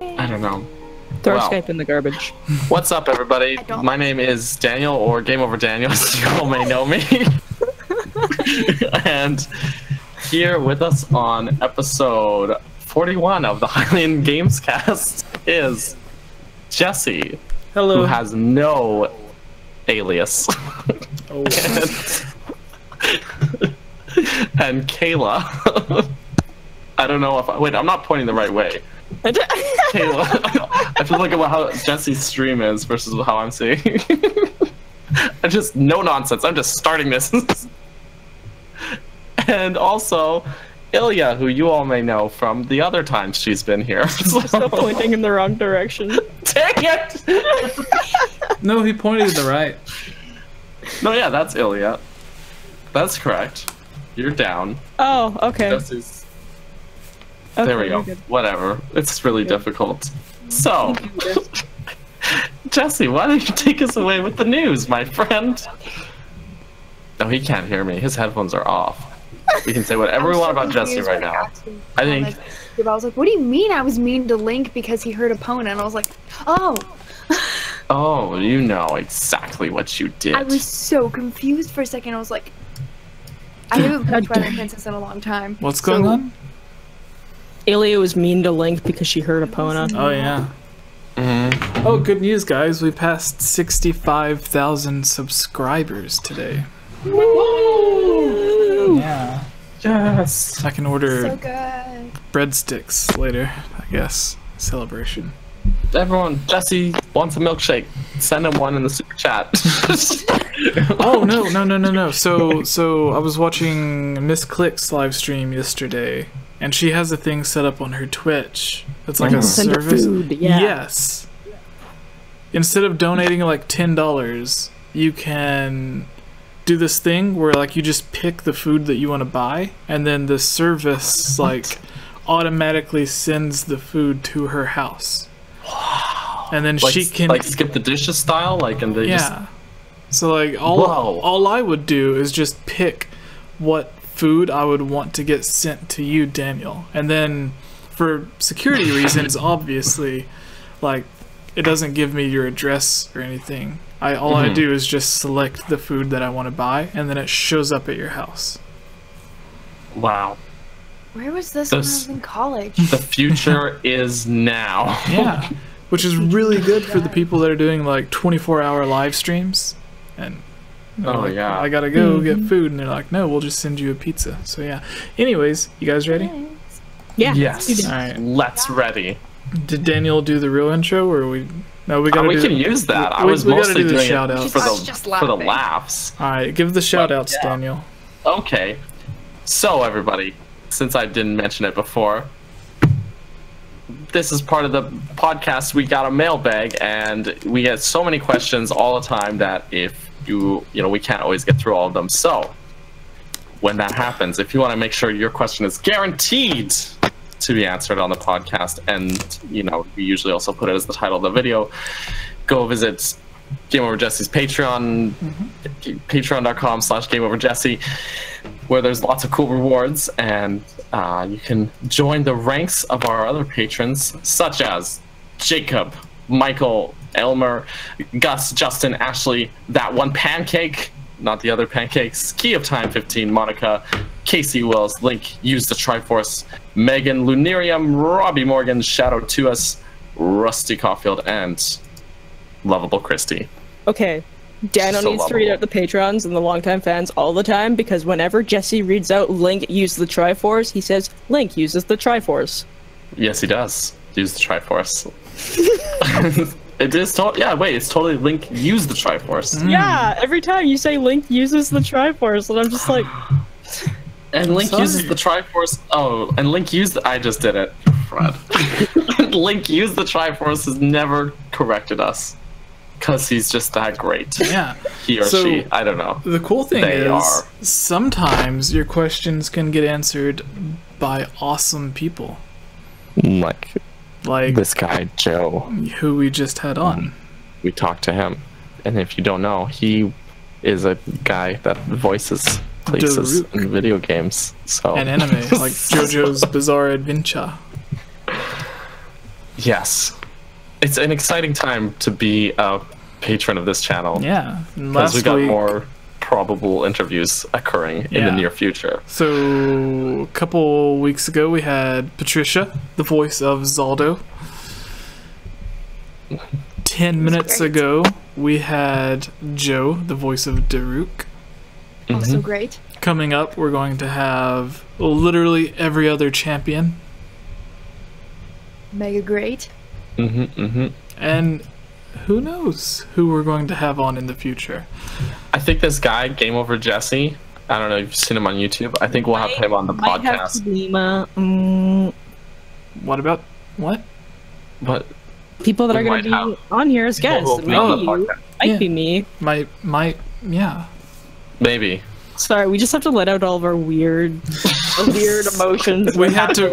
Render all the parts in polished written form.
I don't know. Throw Skype in the garbage. What's up, everybody? My name is Daniel, or GameOverDaniel, as you all may know me. And here with us on episode 41 of the Highland Gamescast is Jesse. Hello. Who has no alias. Oh. And Kayla. I don't know if wait, I'm not pointing the right way. Kayla. I feel like about how Jesse's stream is versus how I'm seeing. I just no nonsense. I'm just starting this. And also Ilya, who you all may know from the other times she's been here. Still pointing in the wrong direction. Dang it! No, he pointed to the right. No, yeah, that's Ilya. That's correct. You're down. Oh, okay. Jesse's... Okay, there we go. good. Whatever. It's really difficult. So, Jesse, why don't you take us away with the news, my friend? No, he can't hear me. His headphones are off. We can say whatever we want about Jesse right now. I think... I was like, what do you mean I was mean to Link because he hurt opponent? And I was like, oh. Oh, you know exactly what you did. I was so confused for a second. I was like, I haven't played Twilight Princess in a long time. What's going on? Ilya was mean to Link because she hurt Epona. Oh, yeah. Mm-hmm. Oh, good news, guys. We passed 65,000 subscribers today. Woo! Yeah. Yes. I can order So good. breadsticks later, I guess. Celebration. Everyone, Jesse wants a milkshake. Send him one in the super chat. Oh, no. So I was watching Miss Click's live stream yesterday, and she has a thing set up on her Twitch. It's like a Send her service. food, yeah. Yes. Instead of donating like $10, you can do this thing where like you just pick the food that you want to buy, and then the service like automatically sends the food to her house. Wow. And then like, she can like skip the dishes style, like, and they just... So like all I would do is just pick what food I would want to get sent to you, Daniel. And then for security reasons, obviously, like it doesn't give me your address or anything. All I do is just select the food that I want to buy, and then it shows up at your house. Wow. Where was this when I was in college? The future is now. Yeah. Which is really good for the people that are doing like 24-hour live streams. And Oh, yeah. I gotta go get food, and they're like, no, we'll just send you a pizza. So yeah. Anyways, you guys ready? Yeah. Yes. All right. Let's ready. Did Daniel do the real intro, or we? No, we gotta. We can use that. I was we gotta mostly do the doing shout it outs. for the laughs. All right, give the shout outs, yeah. Daniel. Okay. So everybody, since I didn't mention it before, this is part of the podcast. We got a mailbag, and we get so many questions all the time that if you know, we can't always get through all of them. So when that happens, if you want to make sure your question is guaranteed to be answered on the podcast, and you know, we usually also put it as the title of the video, go visit GameOverJesse's Patreon, patreon.com/GameOverJesse, where there's lots of cool rewards, and you can join the ranks of our other patrons, such as Jacob, Michael, Elmer, Gus, Justin, Ashley, That One Pancake, not the other pancakes, Key of Time 15, Monica, Casey Wills, Link, Use the Triforce, Megan, Lunarium, Robbie Morgan, Shadow to Us, Rusty Caulfield, and Lovable Christie. Okay. Daniel So needs to read lovable. out the patrons and the longtime fans all the time, because whenever Jesse reads out Link use the Triforce, he says Link uses the Triforce. Yes, he does. Use the Triforce. It is totally, yeah, wait, it's totally Link use the Triforce. Yeah, every time you say Link uses the Triforce, and I'm just like... And Link Sorry. uses the Triforce. Oh, and Link used I just did it, Fred. Link used the Triforce has never corrected us. Because he's just that great. Yeah. He or So, she, I don't know. The cool thing They is, are. sometimes your questions can get answered by awesome people, Like like this guy, Joe. who we just had on. We talked to him. And if you don't know, he is a guy that voices places Daruk. in video games. So And anime, like JoJo's Bizarre Adventure. Yes. It's an exciting time to be a patron of this channel. Yeah. Because we got more probable interviews occurring in the near future. So a couple weeks ago we had Patricia, the voice of Zaldo. 10 minutes ago we had Joe, the voice of Daruk. Also great. Coming up we're going to have literally every other champion. Mega great. And who knows who we're going to have on in the future. I think this guy, GameOverJesse, I don't know if you've seen him on YouTube. I think we'll have him on the podcast. What about what? But people that are going to be on here as guests. It might be you. Might be me. Yeah. Maybe. Sorry, we just have to let out all of our weird emotions. We had to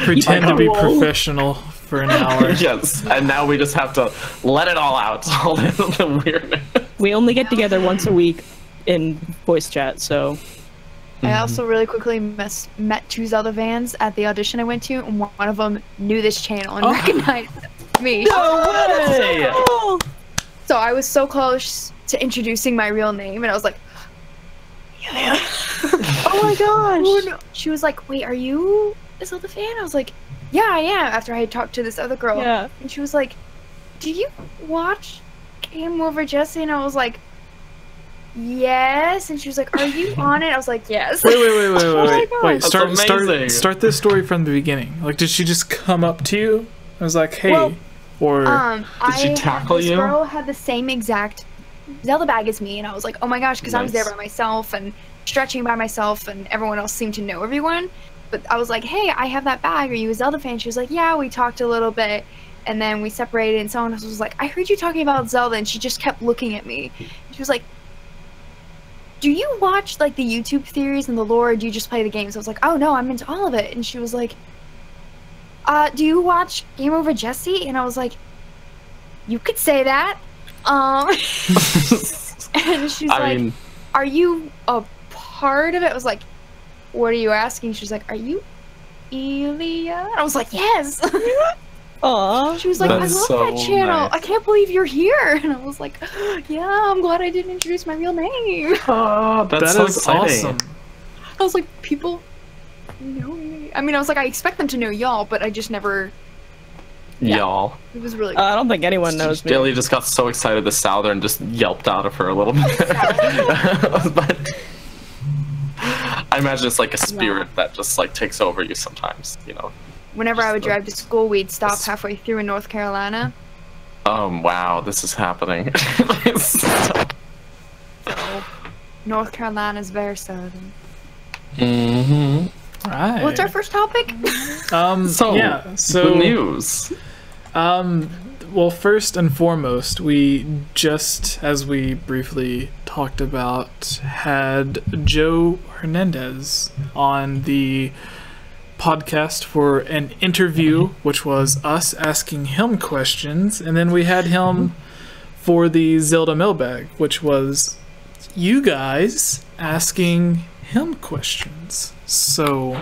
pretend to be professional for an hour. Yes, and now we just have to let it all out. All the weirdness. We only get together once a week in voice chat, so. I also really quickly met two Zelda fans at the audition I went to, and one of them knew this channel and recognized me. No way! So I was so close to introducing my real name, and I was like, oh my gosh! She was like, wait, are you a Zelda fan? I was like, yeah, I am, after I had talked to this other girl. Yeah. And she was like, do you watch GameOverJesse? And I was like, yes. And she was like, are you on it? I was like, yes. Wait. Start this story from the beginning. Like, did she just come up to you? I was like, hey, did she tackle you? This girl had the same exact Zelda bag as me, and I was like, oh my gosh, because I was there by myself and stretching by myself, and everyone else seemed to know everyone. But I was like, hey, I have that bag. Are you a Zelda fan? She was like, yeah, we talked a little bit. And then we separated, and someone else was like, I heard you talking about Zelda. And she just kept looking at me. She was like, do you watch, like, the YouTube theories and the lore, or do you just play the games? I was like, oh, no, I'm into all of it. And she was like, do you watch GameOverJesse? And I was like, you could say that. And she's like, are you a part of it? I was like, what are you asking? She's like, are you Elia? And I was like, yes. Aww. She was like, I love that channel. Nice. I can't believe you're here. And I was like, yeah, I'm glad I didn't introduce my real name. Oh, that's so exciting. Awesome. I was like, people know me. I mean, I was like, I expect them to know y'all, but I just never... Y'all. It was really I don't think anyone knows me. Dilly just got so excited the Souther and just yelped out of her a little bit. But I imagine it's like a spirit that just like takes over you sometimes, you know. Whenever I would drive to school, we'd stop halfway through in North Carolina. Wow, this is happening. So, North Carolina's very southern. Right. What's our first topic? The news. Well, first and foremost, we just, as we briefly talked about, had Joe Hernandez on the podcast for an interview, which was us asking him questions, and then we had him for the Zelda mailbag, which was you guys asking him questions. So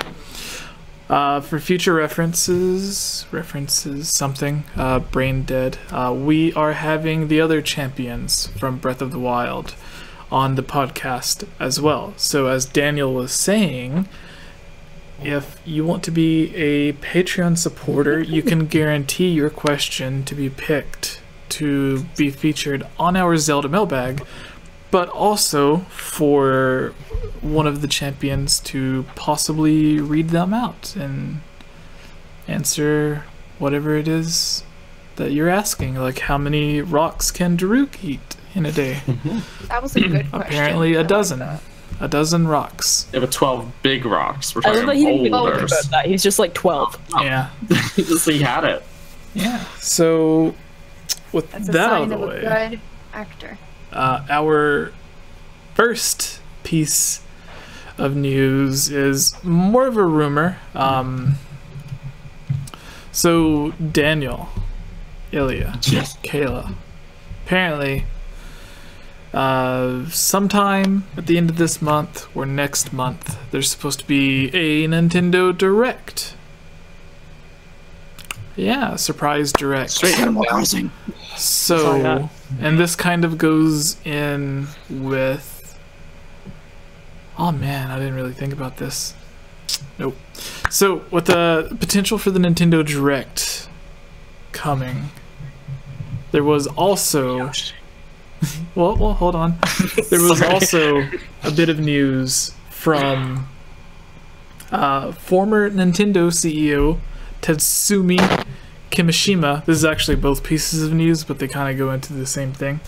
for future references something brain dead, we are having the other champions from Breath of the Wild on the podcast as well. So as Daniel was saying, if you want to be a Patreon supporter, you can guarantee your question to be picked to be featured on our Zelda mailbag, but also for one of the champions to possibly read them out and answer whatever it is that you're asking, like how many rocks can Daruk eat in a day? That was a good question. Apparently a dozen. A dozen rocks. Yeah, but 12 big rocks. We're I love that he didn't even think boulders. about that. He's just like 12. Yeah. He had it. Yeah. So with That's a that out sign of the of a way, good actor. our first piece of news is more of a rumor. So Daniel, Ilya, Yes. Kayla, apparently sometime at the end of this month or next month, there's supposed to be a Nintendo Direct. Yeah, surprise direct. Straight Animal Crossing. So, and this kind of goes in with... Oh man, I didn't really think about this. Nope. So, with the potential for the Nintendo Direct coming, there was also... well, hold on. There was also a bit of news from former Nintendo CEO Tatsumi Kimishima. This is actually both pieces of news, but they kind of go into the same thing.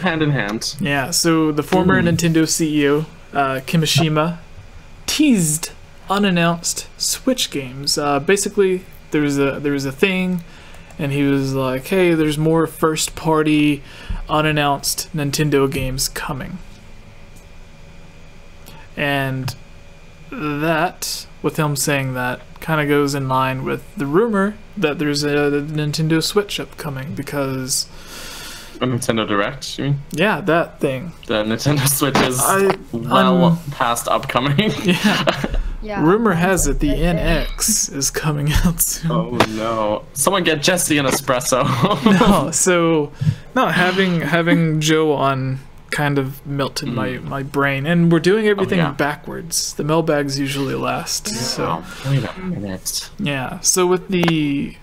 Hand in hand. Yeah, so the former Nintendo CEO, Kimishima, teased unannounced Switch games. Basically, there was a thing, and he was like, hey, there's more first-party, unannounced Nintendo games coming. And that, with him saying that, kind of goes in line with the rumor that there's a Nintendo Switch upcoming, because... A Nintendo Direct, you mean? Yeah, that thing. The Nintendo Switch is past upcoming. Yeah. Yeah. Rumor has it the NX is coming out soon. Oh no. Someone get Jesse an espresso. No, so no, having Joe on kind of melted my brain, and we're doing everything backwards. The mailbags usually last. So wait a minute. yeah, so with the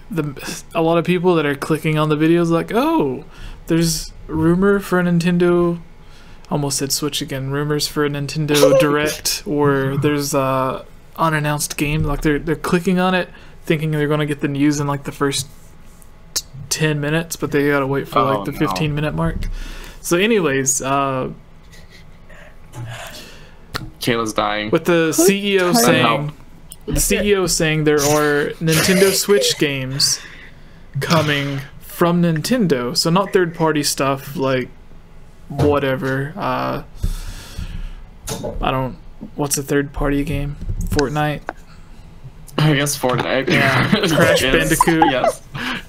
a lot of people that are clicking on the videos like, oh, there's rumor for a Nintendo, almost said Switch again, rumors for a Nintendo Direct, or there's a unannounced game, like they're clicking on it thinking they're going to get the news in like the first 10 minutes, but they gotta wait for like the 15-minute mark. So anyways, Kayla's dying. with the CEO saying there are Nintendo Switch games coming from Nintendo, so not third-party stuff like whatever. What's a third-party game? Fortnite. I guess Fortnite. Yeah, Crash Bandicoot. Yes,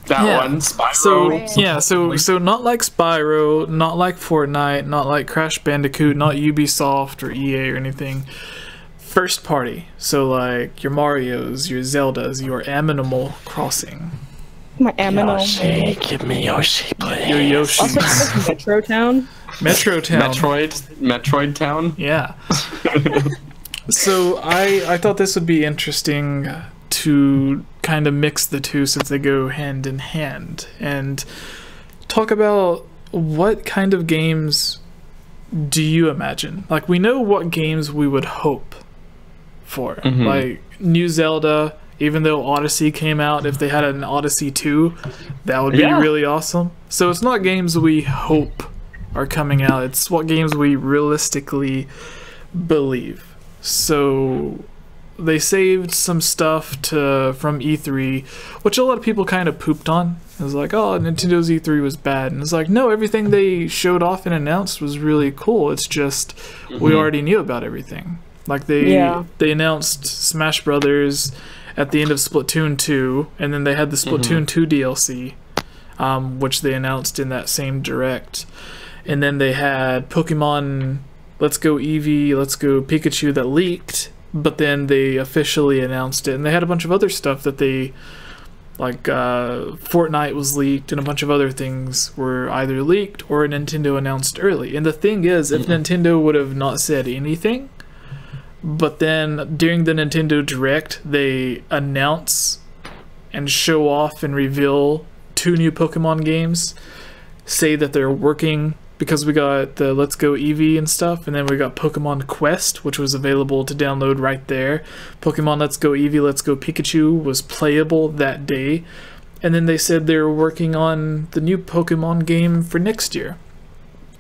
that one. Spyro. So not like Spyro, not like Fortnite, not like Crash Bandicoot, not Ubisoft or EA or anything. First party. So like your Mario's, your Zeldas, your Animal Crossing. My Aminal. Yoshi, give me Yoshi, please. Your Yoshi. Also, Metro Town. Metro Town. Metroid Town. Yeah. So I thought this would be interesting to kind of mix the two since they go hand in hand, and talk about what kind of games do you imagine? Like, we know what games we would hope for. Like new Zelda, even though Odyssey came out, if they had an Odyssey 2, that would be really awesome. So it's not games we hope are coming out, it's what games we realistically believe. So they saved some stuff from E3, which a lot of people kind of pooped on. It was like, oh, Nintendo's E3 was bad. And it's like, no, everything they showed off and announced was really cool. It's just we already knew about everything. Like they announced Smash Brothers at the end of Splatoon 2, and then they had the Splatoon 2 DLC, which they announced in that same Direct. And then they had Pokemon Let's Go Eevee, Let's Go Pikachu that leaked, but then they officially announced it. And they had a bunch of other stuff that they, like Fortnite was leaked, and a bunch of other things were either leaked or Nintendo announced early. And the thing is, if Nintendo would have not said anything, but then during the Nintendo Direct, they announce and show off and reveal 2 new Pokemon games, say that they're working, because we got the Let's Go Eevee and stuff, and then we got Pokemon Quest, which was available to download right there. Pokemon Let's Go Eevee, Let's Go Pikachu was playable that day. And then they said they were working on the new Pokemon game for next year.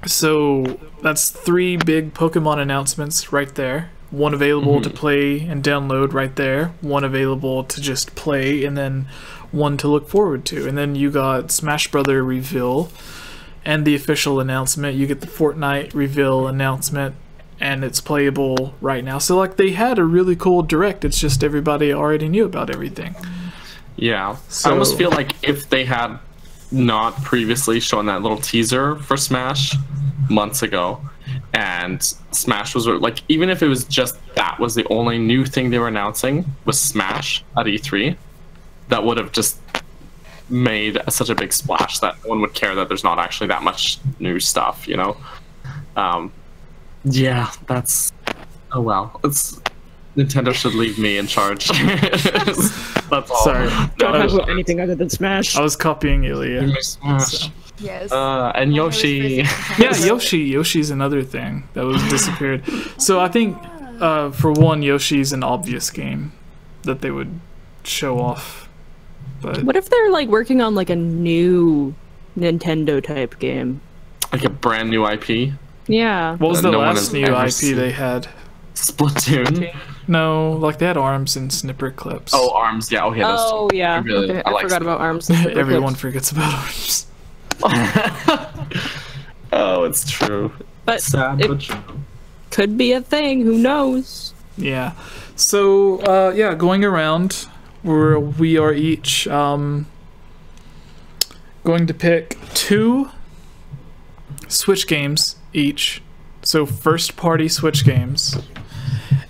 So that's 3 big Pokemon announcements right there. One available to play and download right there. One available to just play, and then one to look forward to. And then you got Smash Brother reveal and the official announcement. You get the Fortnite reveal announcement, and it's playable right now. So like, they had a really cool Direct. It's just everybody already knew about everything. Yeah. So, I almost feel like if they had not previously shown that little teaser for Smash months ago, and Smash was like, even if it was just that was the only new thing they were announcing was Smash at E3, that would have just made such a big splash that no one would care that there's not actually that much new stuff, you know? Yeah, that's... Oh well. Nintendo should leave me in charge. That's all. Sorry. Don't talk about anything other than Smash. I was copying Ilya. Smash. Yes. And Yoshi. Yeah, Yoshi's another thing that was disappeared. So I think, for one, Yoshi's an obvious game that they would show off. But What if they're like working on like a new Nintendo type game? Like a brand new IP. Yeah. what was the no one last has new ever IP seen. they had? Splatoon. No, like they had ARMS and Snipper Clips. Oh, ARMS. Yeah, okay. Those Oh yeah. really- Okay, I I like forgot about ARMS. and Snipper Everyone Clips. forgets about ARMS. Oh, it's true. But Sad, it but true. could be a thing. Who knows? Yeah. So, yeah, going around, we are each going to pick 2 Switch games each. So, first party Switch games,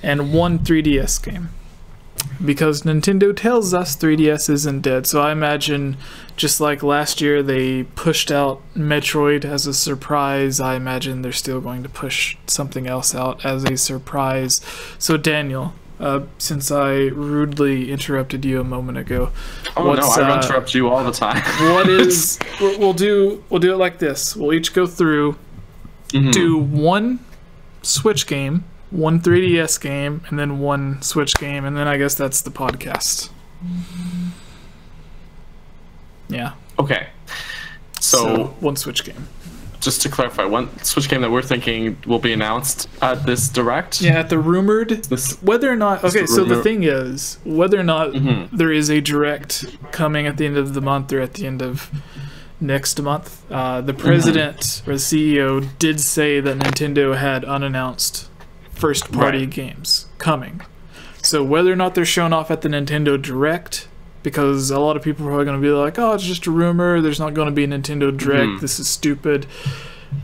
and 1 3DS game. Because Nintendo tells us 3DS isn't dead, so I imagine just like last year they pushed out Metroid as a surprise, I imagine they're still going to push something else out as a surprise. So Daniel, since I rudely interrupted you a moment ago, Oh no, I interrupt you all the time. what is we'll do it like this. We'll each go through, do 1 Switch game, 1 3DS game, and then 1 Switch game, and then I guess that's the podcast. Yeah. Okay. So 1 Switch game. just to clarify, 1 Switch game that we're thinking will be announced at this direct. Yeah, at the rumored, This, whether or not, okay, so the rumor- thing is, whether or not there is a direct coming at the end of the month or at the end of next month, the president or the CEO did say that Nintendo had unannounced first party Right. games coming. So whether or not they're shown off at the Nintendo Direct, because a lot of people are probably going to be like, oh, it's just a rumor, there's not going to be a Nintendo Direct, this is stupid,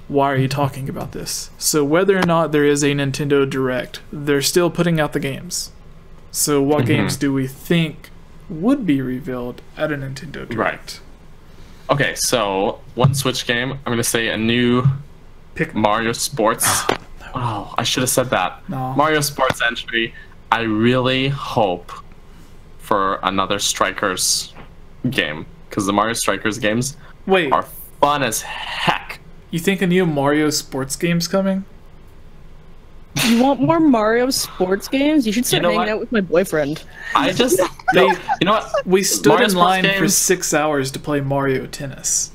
why are you talking about this? So whether or not there is a Nintendo Direct, they're still putting out the games. So what games do we think would be revealed at a Nintendo Direct? Right. Okay, so 1 Switch game, I'm gonna say a new Pick Mario Sports. Oh, I should have said that. No. Mario Sports entry. I really hope for another Strikers game, because the Mario Strikers games Wait, are fun as heck. you think a new Mario sports game's coming? You want more Mario sports games? You should start know hanging what? out with my boyfriend. I just no, you know what? We stood Mario in sports line for games- 6 hours to play Mario Tennis.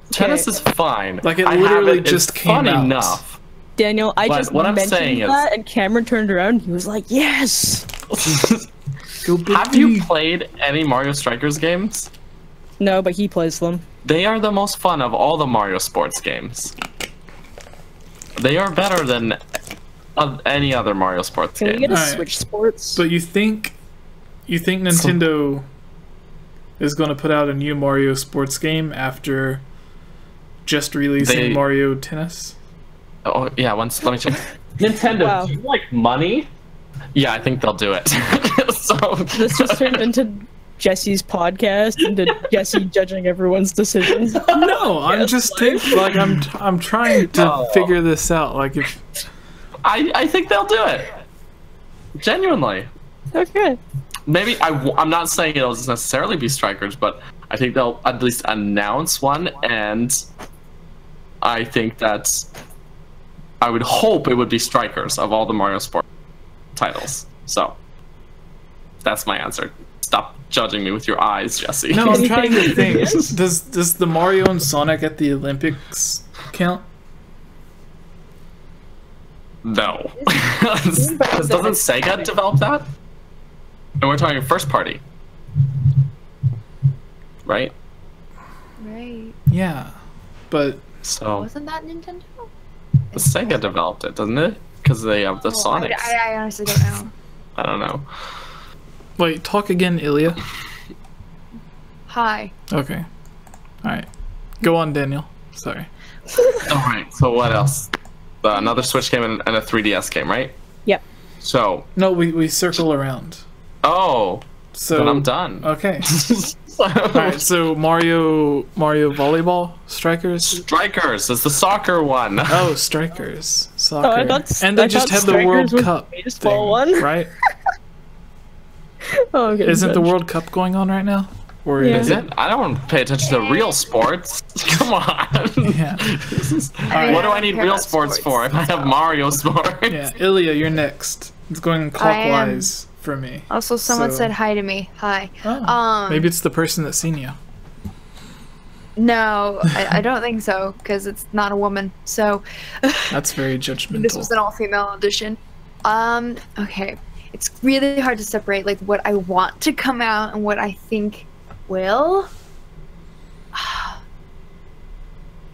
Tennis is fine. Like, it I have literally It's just came fun out. enough. Daniel, I But just what I'm mentioned saying is- that, and Cameron turned around and he was like, yes! Go Big Have you D. played any Mario Strikers games? No, but he plays them. They are the most fun of all the Mario Sports games. They are better than any other Mario Sports Can we game. get a Alright. Switch Sports? But you think Nintendo is going to put out a new Mario sports game after just releasing They- Mario Tennis? Oh yeah, let me check. Nintendo, Wow. do you like money? Yeah, I think they'll do it. So This just turned into Jesse's podcast, into Jesse judging everyone's decisions. No, I'm just like I'm trying to Oh. figure this out. Like if I think they'll do it. Genuinely. Okay. Maybe I'm not saying it'll necessarily be Strikers, but I think they'll at least announce one, and I think that I would hope it would be Strikers of all the Mario Sport titles. So that's my answer. Stop judging me with your eyes, Jesse. no, I'm trying to Anything think. is? Does the Mario and Sonic at the Olympics count? No. Doesn't Sega develop that? And we're talking first party. Right? Right. Yeah, but So Wasn't that Nintendo? Sega developed it, doesn't it? Because they have the Oh, Sonics. I honestly don't know. I don't know. wait, talk again, Ilya. Hi. Okay, all right, go on, Daniel. Sorry. Alright, so what else? Another Switch game and a 3DS game, right? Yep. So, No, we circle around. oh, So then I'm done. Okay. Alright, so Mario Volleyball Strikers? Strikers is the soccer one. Oh, Strikers. Soccer. Oh, I thought, and they I just thought had the World Strikers was Cup the baseball thing, one. right? Oh, okay. Isn't the World Cup going on right now? Or Yeah. Is it? I don't pay attention to real sports. Come on. Yeah. What do I need real sports for if I have Mario sports? Yeah, Ilya, you're next. It's going clockwise for me. Also, someone So- said hi to me. Hi. Oh, maybe it's the person that's seen you. No, I don't think so, because it's not a woman. So That's very judgmental. this was an all-female audition. Okay. It's really hard to separate like what I want to come out and what I think will.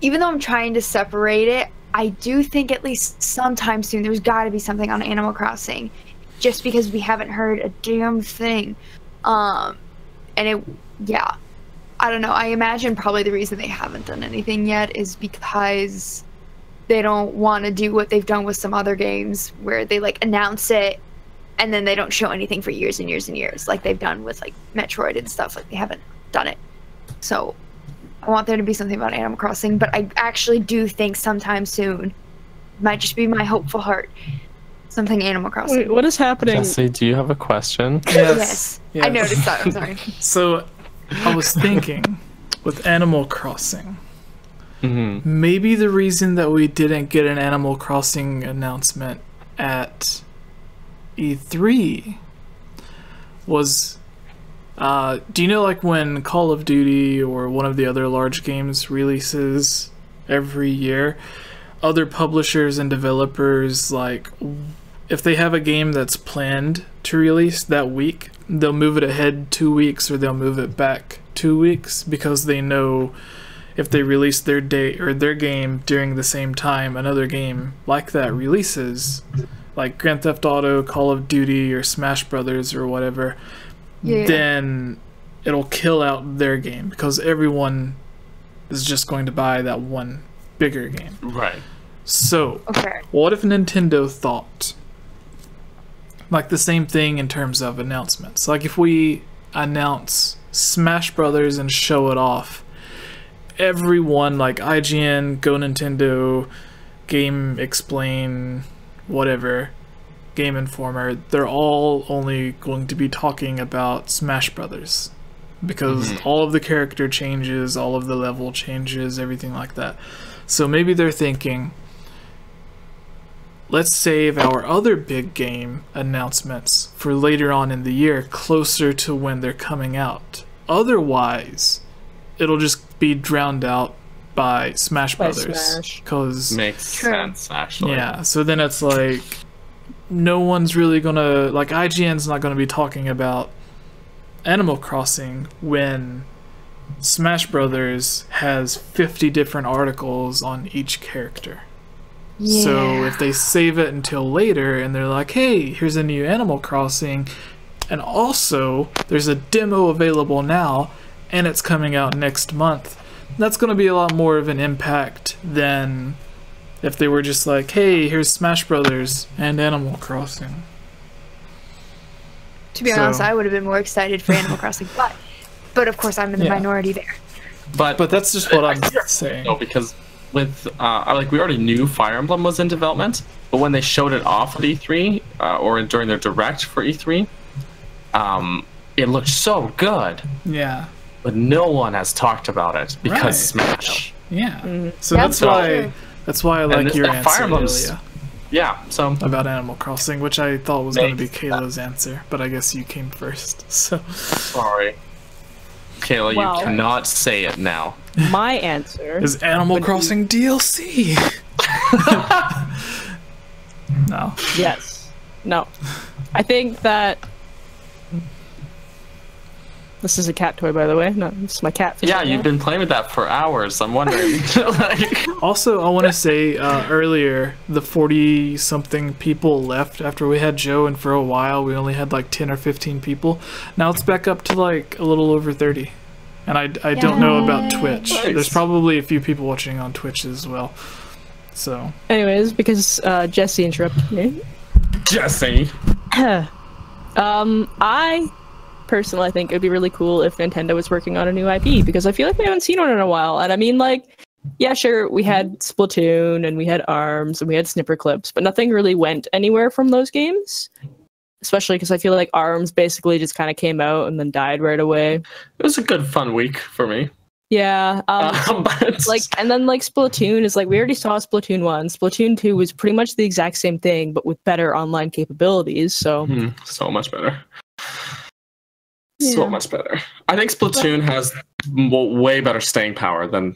Even though I'm trying to separate it, I do think at least sometime soon there's got to be something on Animal Crossing, just because we haven't heard a damn thing. And it, yeah, I don't know. I imagine probably the reason they haven't done anything yet is because they don't want to do what they've done with some other games where they like announce it and then they don't show anything for years and years and years, like they've done with like Metroid and stuff. Like they haven't done it. So I want there to be something about Animal Crossing, but I actually do think sometime soon, might just be my hopeful heart, something Animal Crossing. Wait, what is happening? Jesse, do you have a question? Yes. I noticed that. I'm sorry. So, I was thinking, with Animal Crossing, maybe the reason that we didn't get an Animal Crossing announcement at E3 was, do you know like when Call of Duty or one of the other large games releases every year, other publishers and developers, like if they have a game that's planned to release that week, they'll move it ahead 2 weeks or they'll move it back 2 weeks because they know if they release their day or their game during the same time another game like that releases, like Grand Theft Auto, Call of Duty, or Smash Brothers or whatever, then it'll kill out their game because everyone is just going to buy that one bigger game. Right. So, Okay. what if Nintendo thought like the same thing in terms of announcements? Like if we announce Smash Brothers and show it off, everyone like IGN, Go Nintendo, Game Explain, whatever, Game Informer, they're all only going to be talking about Smash Brothers because all of the character changes, all of the level changes, everything like that. So maybe they're thinking, let's save our other big game announcements for later on in the year, closer to when they're coming out. Otherwise, it'll just be drowned out by Smash Brothers. Because makes sense, actually. yeah, so then it's like no one's really gonna, like IGN's not gonna be talking about Animal Crossing when Smash Brothers has 50 different articles on each character. Yeah. So if they save it until later and they're like, hey, here's a new Animal Crossing, and also there's a demo available now and it's coming out next month, that's going to be a lot more of an impact than if they were just like, hey, here's Smash Brothers and Animal Crossing. To be honest, I would have been more excited for Animal Crossing, but of course I'm in the minority there. But that's just what I'm saying. No, because with like we already knew Fire Emblem was in development, but when they showed it off at E3 or during their direct for E3, it looked so good. Yeah. But no one has talked about it because Smash. Yeah. So that's why I like your answer, Ilya. Yeah, so about Animal Crossing, which I thought was going to be Kayla's answer, but I guess you came first. So sorry, Kayla, you cannot say it now. My answer is Animal Crossing DLC. No. Yes. No. I think that this is a cat toy, by the way. No, this is my cat. Yeah, you've been playing with that for hours. I'm wondering. Also, I want to say earlier, the 40-something people left after we had Joe, and for a while we only had like 10 or 15 people. Now it's back up to like a little over 30. And I don't know about Twitch. Nice. There's probably a few people watching on Twitch as well. So. Anyways, because Jesse interrupted me. Jesse. I personally, I think it'd be really cool if Nintendo was working on a new IP, because I feel like we haven't seen one in a while. And I mean, like, yeah, sure, we had Splatoon and we had ARMS and we had Snipper Clips, but nothing really went anywhere from those games. Especially because I feel like ARMS basically just kind of came out and then died right away. It was a good, fun week for me. Yeah, But... like, and then like Splatoon is like, we already saw Splatoon 1. Splatoon 2 was pretty much the exact same thing, but with better online capabilities. So so much better. Yeah. So much better. I think Splatoon has way better staying power than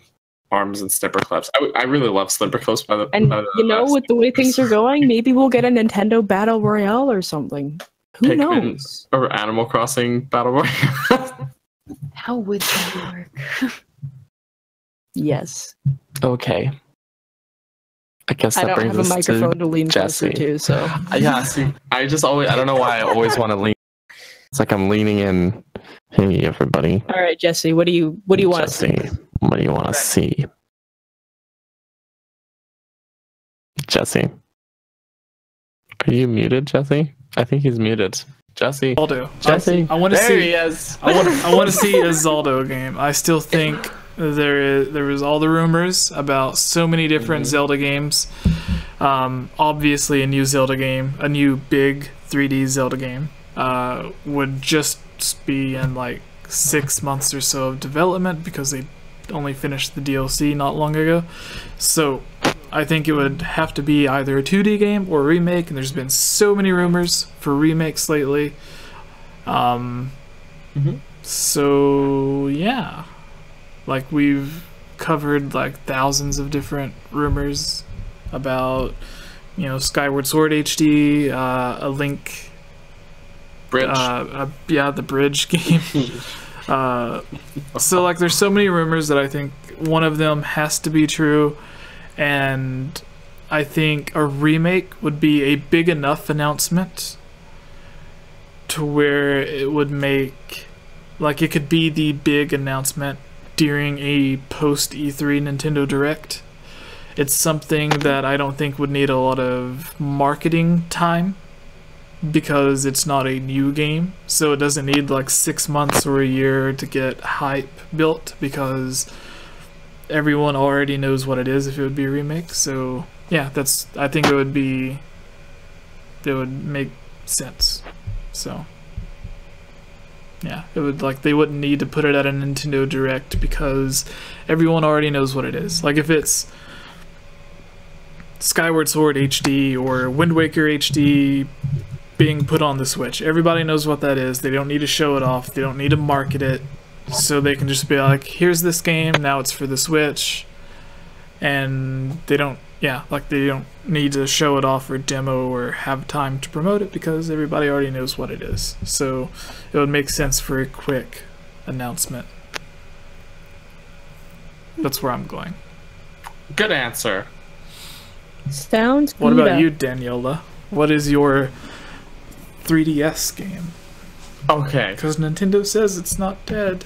ARMS and Snipper Clips. I really love Snipper Clips. You know, with the way things are going, maybe we'll get a Nintendo Battle Royale or something. Who Pikmin knows? Or Animal Crossing Battle Royale. How would that work? Yes. Okay. I guess I that don't brings have a us microphone to lean closer Jesse. to, so. Yeah, see, I don't know why I always want to lean. It's like I'm leaning in. Hey, everybody. All right, Jesse, what do you want to see? Jesse, what do you want to see? Jesse. Are you muted, Jesse? I think he's muted. Jesse. Zaldo. Jesse. I want to there see. He is. I want to see a Zelda game. I still think there was all the rumors about so many different Zelda games. Obviously, a new Zelda game, a new big 3D Zelda game, would just be in like 6 months or so of development because they only finished the DLC not long ago. So I think it would have to be either a 2D game or a remake, and there's been so many rumors for remakes lately. So yeah, like we've covered like thousands of different rumors about, you know, Skyward Sword HD, a Link Bridge. Yeah, the Bridge game. So like there's so many rumors that I think one of them has to be true, and I think a remake would be a big enough announcement to where it would make, like, it could be the big announcement during a post E3 Nintendo Direct. It's something that I don't think would need a lot of marketing time because it's not a new game, so it doesn't need like 6 months or a year to get hype built because everyone already knows what it is if it would be a remake. So yeah, I think it would make sense. So yeah, it would, like, they wouldn't need to put it at a Nintendo Direct because everyone already knows what it is. Like if it's Skyward Sword HD or Wind Waker HD being put on the Switch, everybody knows what that is. They don't need to show it off. They don't need to market it. So they can just be like, here's this game, now it's for the Switch. And they don't need to show it off or demo or have time to promote it because everybody already knows what it is. So it would make sense for a quick announcement. That's where I'm going. Good answer. Sounds good. What about you, Daniela? What is your 3DS game? Okay. Because Nintendo says it's not dead.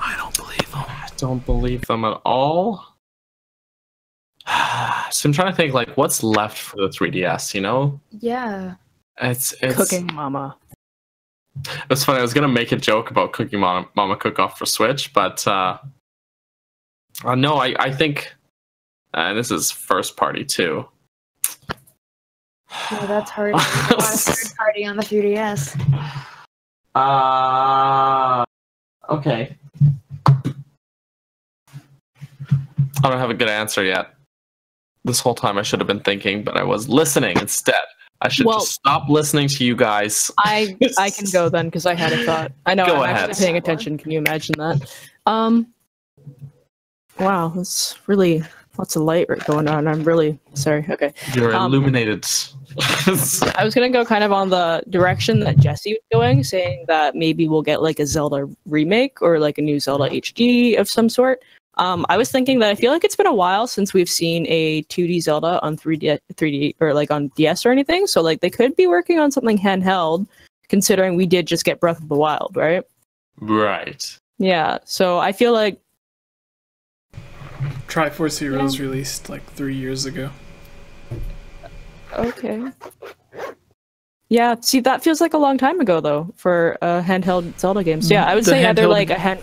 I don't believe them. I don't believe them at all. So I'm trying to think, like, what's left for the 3DS, you know? Yeah. It's Cooking Mama. It's funny, I was gonna make a joke about Cooking Mama Cook-Off for Switch, but no, I think this is first party too. No, that's hard. A lot of third party on the 3DS. Okay. I don't have a good answer yet. This whole time I should have been thinking, but I was listening instead. I should just stop listening to you guys. I can go then because I had a thought. I know Go I'm ahead. actually paying attention. Can you imagine that? Wow, that's really lots of light going on. I'm really sorry. Okay. You're illuminated. I was gonna go kind of on the direction that Jesse was going, saying that maybe we'll get like a Zelda remake or like a new Zelda HD of some sort. I was thinking that I feel like it's been a while since we've seen a 2D Zelda on 3D or like on DS or anything. So like they could be working on something handheld, considering we did just get Breath of the Wild, right? Right. Yeah. So I feel like Triforce Heroes released like 3 years ago. okay. Yeah, see, that feels like a long time ago, though, for handheld Zelda games. Yeah, I would The say either handheld- like a hand...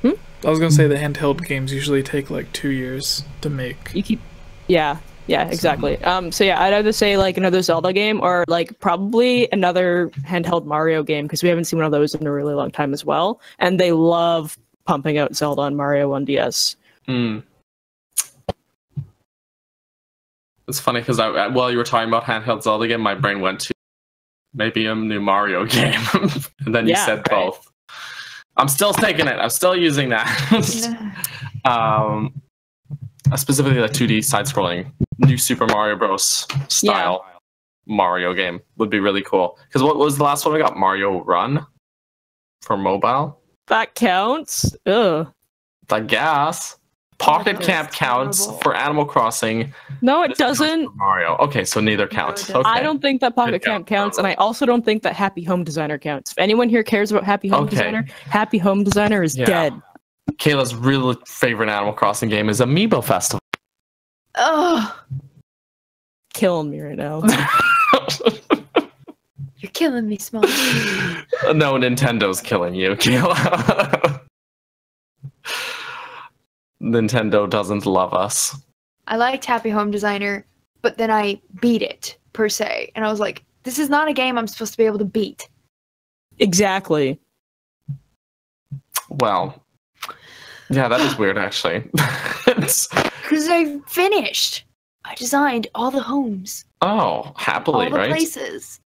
I was gonna say the handheld games usually take like 2 years to make. You keep... Yeah, exactly. So yeah, I'd either say like another Zelda game or like probably another handheld Mario game, because we haven't seen one of those in a really long time as well. And they love pumping out Zelda and Mario on DS. It's funny because while you were talking about handheld Zelda game, my brain went to maybe a new Mario game, and then you said both. I'm still taking it. I'm still using that. Specifically, the 2D side-scrolling new Super Mario Bros. Style Mario game would be really cool. Because what was the last one we got? Mario Run for mobile. That counts. Ugh. I guess. Pocket Camp counts for Animal Crossing. No, it doesn't. For Mario. Okay, so neither counts. No, Okay. I don't think that Pocket Camp counts, and I also don't think that Happy Home Designer counts. If anyone here cares about Happy Home Designer, Happy Home Designer is dead. Kayla's real favorite Animal Crossing game is Amiibo Festival. Oh, Killing me right now. you're killing me, Small. No, Nintendo's killing you, Kayla. Nintendo doesn't love us. I liked Happy Home Designer, but then I beat it, per se. And I was like, this is not a game I'm supposed to be able to beat. Exactly. Well, yeah, that is weird, actually. Because I finished. I designed all the homes. Oh, happily, all the right? places.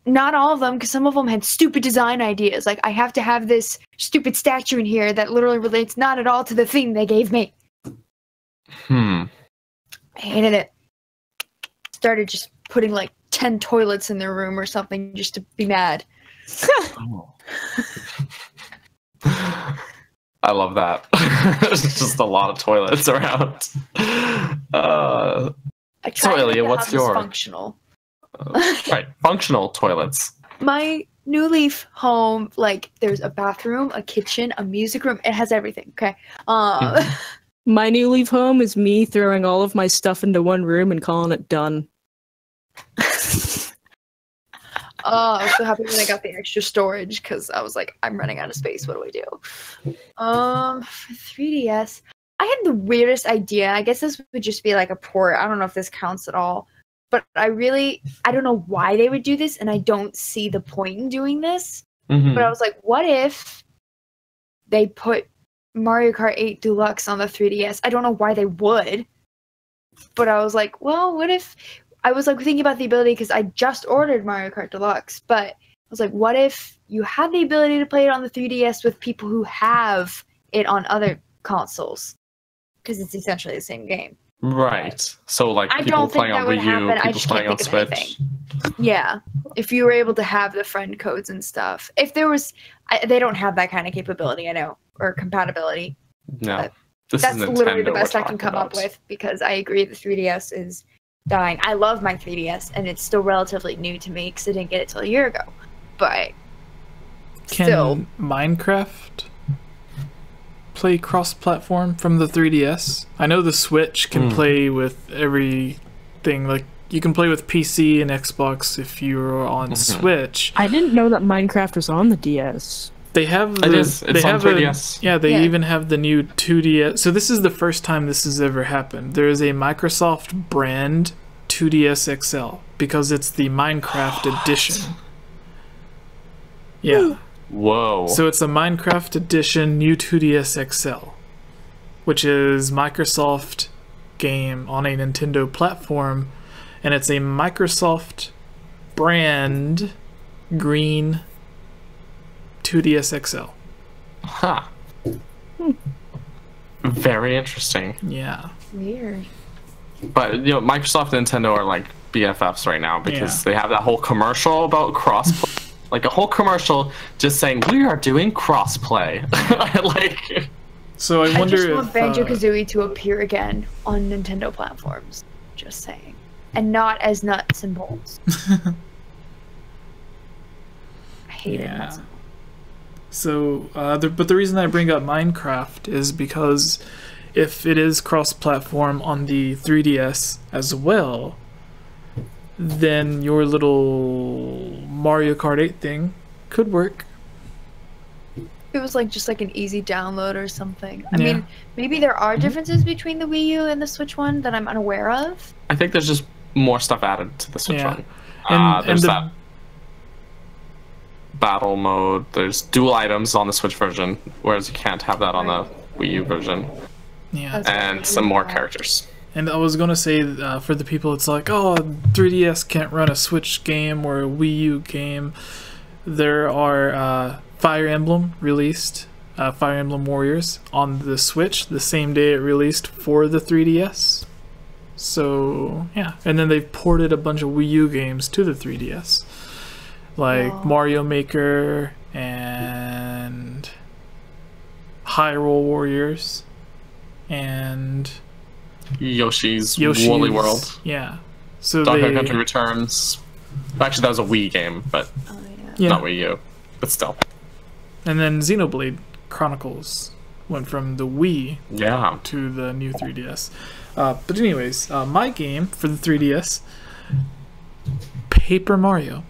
Not all of them, because some of them had stupid design ideas. Like, I have to have this stupid statue in here that literally relates not at all to the theme they gave me. I hated it. Started just putting like 10 toilets in their room or something just to be mad. Oh. I love that. There's just a lot of toilets around. I tried So, Ilya, to what's have this your- functional? Right, functional toilets. My New Leaf home, like, there's a bathroom, a kitchen, a music room. It has everything. Okay. My New Leaf home is me throwing all of my stuff into one room and calling it done. I was so happy when I got the extra storage because I was like, I'm running out of space. What do I do? For 3DS, I had the weirdest idea. I guess this would just be like a port. I don't know if this counts at all. But I don't know why they would do this, and I don't see the point in doing this. Mm-hmm. But I was like, what if they put Mario Kart 8 Deluxe on the 3DS? I don't know why they would. But I was like, well, what if... I was like thinking about the ability because I just ordered Mario Kart Deluxe, but I was like, what if you had the ability to play it on the 3DS with people who have it on other consoles? Because it's essentially the same game. Right. So, like, I people don't think playing on that would Wii U, happen. I people just playing on can't think of Switch. Yeah, if you were able to have the friend codes and stuff. If there was, they don't have that kind of capability, I know, or compatibility. No. But This that's is literally the Nintendo best we're I can come talking up about. with because I agree the 3DS is dying. I love my 3DS and it's still relatively new to me because I didn't get it till a year ago. But Can still, Minecraft play cross-platform from the 3DS? I know the Switch can play with everything. Like, you can play with PC and Xbox if you're on Switch. I didn't know that Minecraft was on the DS. They have the, It is. It's they on have 3DS. They even have the new 2DS. So this is the first time this has ever happened. There is a Microsoft brand 2DS XL because it's the Minecraft edition. Yeah. Whoa. So it's a Minecraft edition new 2DS XL, which is Microsoft game on a Nintendo platform, and it's a Microsoft brand green 2DS XL. Huh. Very interesting. Yeah. weird. But, you know, Microsoft and Nintendo are like BFFs right now because they have that whole commercial about crossplay. Like a whole commercial just saying, we are doing crossplay. Like, So I I wonder just if want Banjo-Kazooie to appear again on Nintendo platforms. Just saying. And not as nuts and bolts. I hate it. Nuts and bolts. So, but the reason I bring up Minecraft is because if it is cross-platform on the 3DS as well, then your little Mario Kart 8 thing could work. It was like just like an easy download or something. I Yeah. mean, maybe there are differences between the Wii U and the Switch one that I'm unaware of. I think there's just more stuff added to the Switch Yeah. one. And There's the- that battle mode. There's dual items on the Switch version, whereas you can't have that on the Wii U version. Yeah. That's And some more characters. And I was gonna say, for the people, it's like, oh, 3DS can't run a Switch game or a Wii U game. There are Fire Emblem released, Fire Emblem Warriors on the Switch the same day it released for the 3DS. So yeah, and then they've ported a bunch of Wii U games to the 3DS, like Wow. Mario Maker and Hyrule Warriors and Yoshi's Yoshi's Woolly World. Yeah. So Donkey they, Kong Country Returns. Actually, that was a Wii game, but Oh yeah. yeah. not Wii U. But still. And then Xenoblade Chronicles went from the Wii Yeah. to the new 3DS. But anyways, my game for the 3DS, Paper Mario.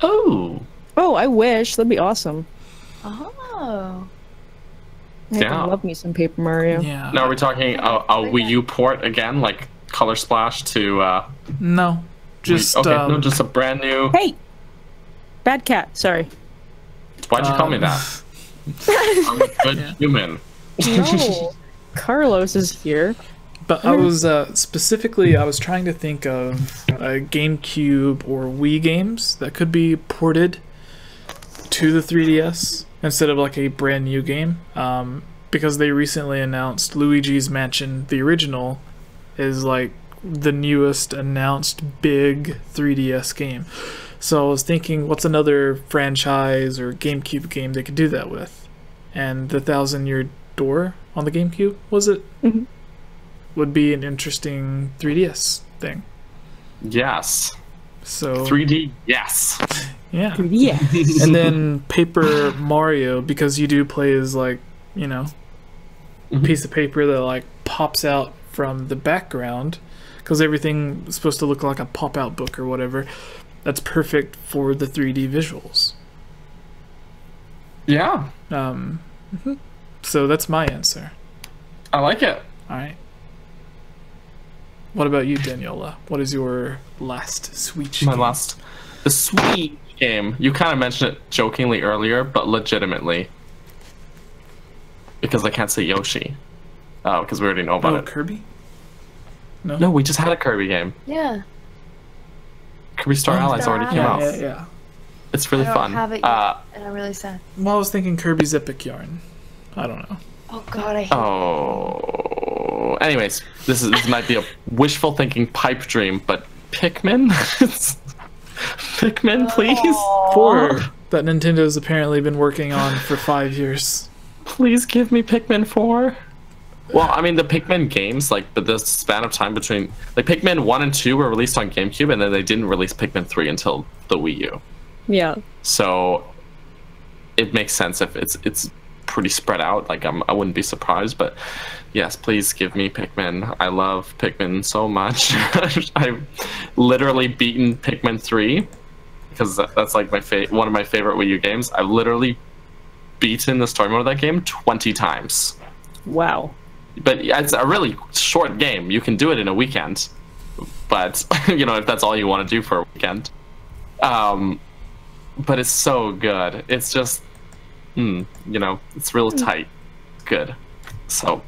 Oh. Oh, I wish. That'd be awesome. Oh. I Yeah. love me some Paper Mario. Yeah. Now, are we talking a Wii U port again, like Color Splash to... No. Just okay, no, just a brand new... Hey! Bad cat. Sorry. Why'd you call me that? I'm a good human. No. Carlos is here. But I was specifically, I was trying to think of GameCube or Wii games that could be ported to the 3DS instead of like a brand new game, because they recently announced Luigi's Mansion, the original, is like the newest announced big 3DS game. So I was thinking, what's another franchise or GameCube game they could do that with? And the Thousand Year Door on the GameCube, was it? Mhm. Would be an interesting 3DS thing. Yes. So 3D, yes. yeah. Yeah. And then Paper Mario, because you do play as like, you know, a piece of paper that like pops out from the background, because everything is supposed to look like a pop-out book or whatever. That's perfect for the 3D visuals. Yeah, So that's my answer. I like it. All right. What about you, Daniela? What is your last Switch My game? last... The Switch game. You kind of mentioned it jokingly earlier, but legitimately. Because I can't say Yoshi. Oh, because we already know about Oh, it. Kirby? No, we just had a Kirby game. Yeah. Kirby Star Oh, Allies Star already came out. Allies. Yeah. It's really I don't fun. have it yet, and I'm really sad. Well, I was thinking Kirby's Epic Yarn. I don't know. Oh god, I hate Oh. Anyways, this might be a wishful thinking pipe dream, but Pikmin? Pikmin, please? Four that Nintendo's apparently been working on for 5 years. Please give me Pikmin 4. Well, I mean, the Pikmin games, like, the span of time between... Like, Pikmin 1 and 2 were released on GameCube, and then they didn't release Pikmin 3 until the Wii U. Yeah. So, it makes sense if it's pretty spread out. Like, I wouldn't be surprised, but yes, please give me Pikmin. I love Pikmin so much. I've literally beaten Pikmin 3, because that's like one of my favorite Wii U games. I've literally beaten the story mode of that game 20 times. Wow. But it's a really short game. You can do it in a weekend. But, you know, if that's all you want to do for a weekend. But it's so good. It's just, you know, it's real tight. Good. So,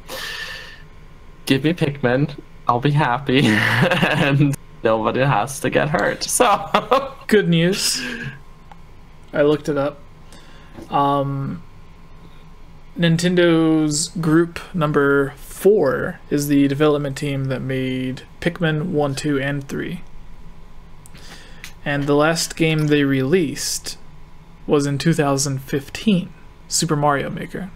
give me Pikmin. I'll be happy. And nobody has to get hurt. So, Good news. I looked it up. Nintendo's group number 4 is the development team that made Pikmin 1, 2, and 3. And the last game they released was in 2015, Super Mario Maker.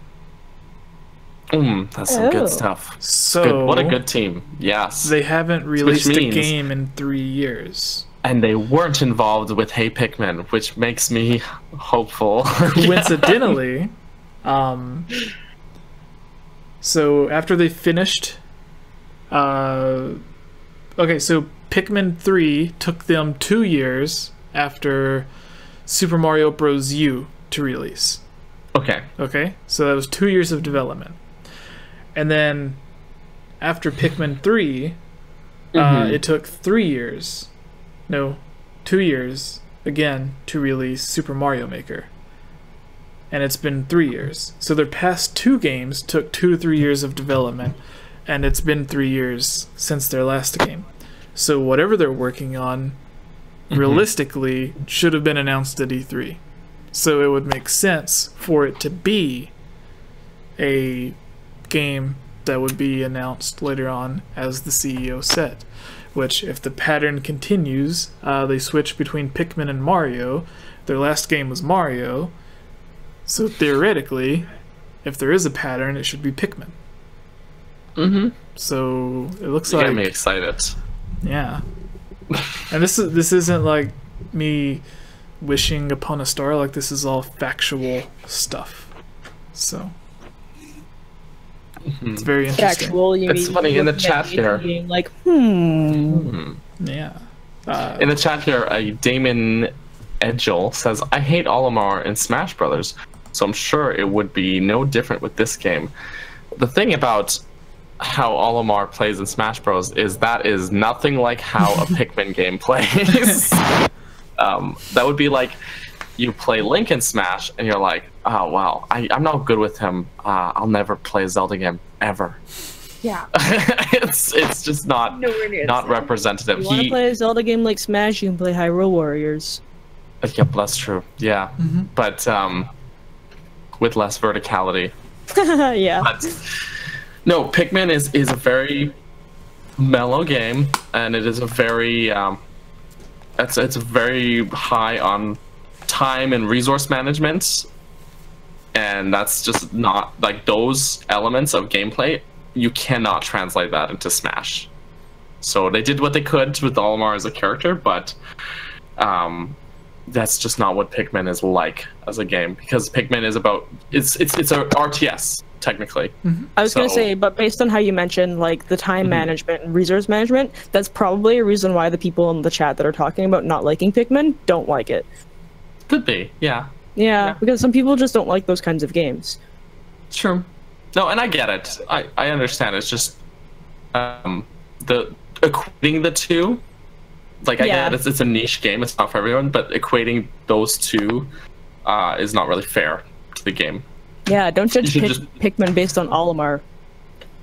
that's some Oh. good stuff. So Good. What a good team. Yes. they haven't released a means- game in 3 years. And they weren't involved with Hey Pikmin, which makes me hopeful. Coincidentally, so after they finished, okay, so Pikmin 3 took them 2 years after Super Mario Bros. U to release. Okay. Okay, so that was 2 years of development. And then after Pikmin 3, it took 3 years. No, 2 years again to release Super Mario Maker. And it's been 3 years. So their past 2 games took 2 to 3 years of development, and it's been 3 years since their last game. So whatever they're working on, realistically, should have been announced at E3. So it would make sense for it to be a game that would be announced later on, as the CEO said. Which, if the pattern continues, they switch between Pikmin and Mario. Their last game was Mario. So theoretically, if there is a pattern, it should be Pikmin. So it looks like... You got me excited. Yeah. And this isn't like me wishing upon a star. Like, this is all factual stuff. So it's very interesting. Factual, you It's mean funny, in the looking at chat it and here. being like, Yeah. In the chat here, Damon Edgel says, I hate Olimar in Smash Brothers, so I'm sure it would be no different with this game. The thing about how Olimar plays in Smash Bros. Is that is nothing like how a Pikmin game plays. That would be like you play Link in Smash and you're like, oh wow, I'm not good with him. I'll never play a Zelda game ever. Yeah. it's just not representative. you want to play a Zelda game like Smash, you can play Hyrule Warriors. Yep, that's true. Yeah, but with less verticality. Yeah. But, no, Pikmin is a very mellow game, and it is a very it's very high on time and resource management, and that's just not like those elements of gameplay. You cannot translate that into Smash. So they did what they could with Olimar as a character, but that's just not what Pikmin is like as a game, because Pikmin is about it's a RTS technically. I was gonna say, but based on how you mentioned like the time management and resource management, that's probably a reason why the people in the chat that are talking about not liking Pikmin don't like it. Could be, yeah. Yeah, because some people just don't like those kinds of games. True. No, and I get it. I understand. It's just the equating the two. Like, I get it's a niche game. It's not for everyone, but equating those two is not really fair to the game. Yeah, don't judge Pikmin based on Olimar.